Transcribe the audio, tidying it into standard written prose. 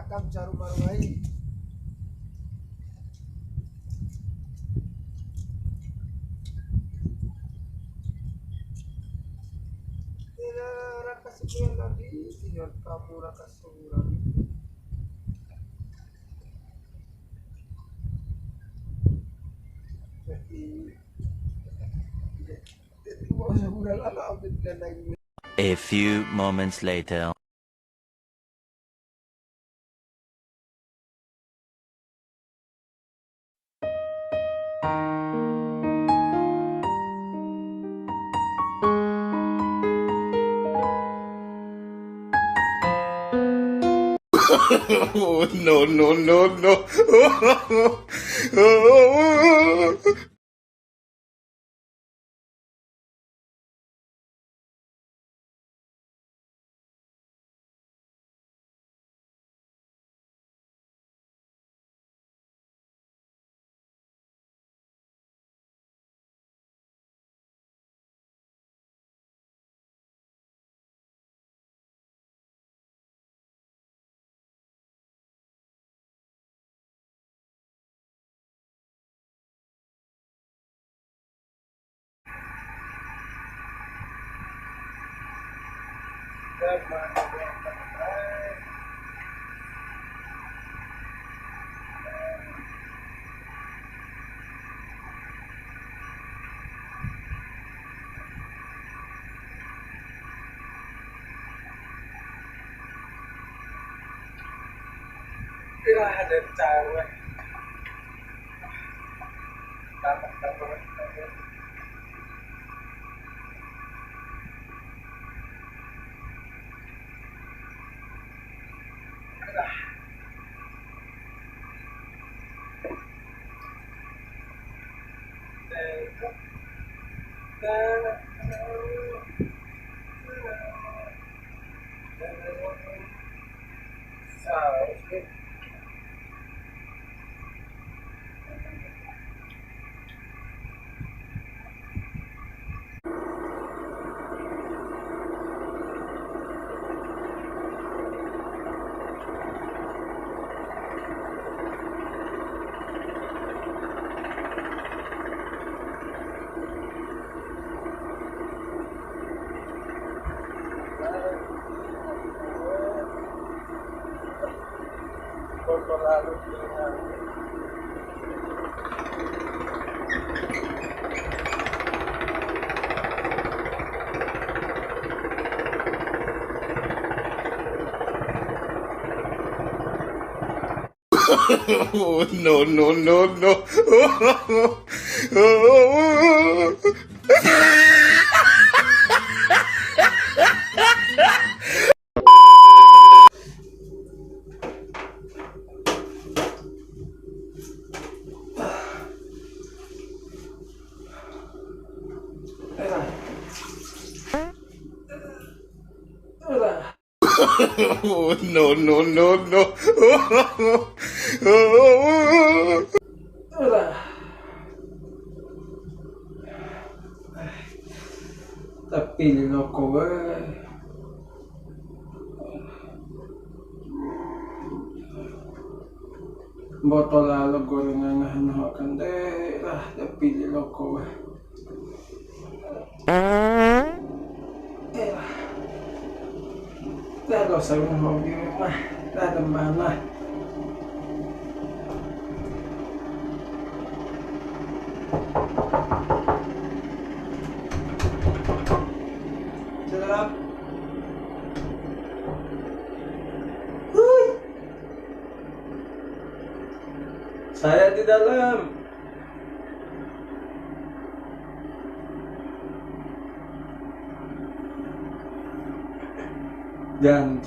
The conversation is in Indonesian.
Akam jarum baru raka sekian lagi tinggal kamu raka seorang A few moments later. Oh, no, no, no, no. ada cara dapat foto lalu dengan Oh, no, no, no, no. Oh, no, no, no, no. tapi loko botol lalu gorengan hakan deh lah tapi loko Lalo sa yung hobi mo, ladang mana. Sarap. Huy. Saya di dalam. Jangan,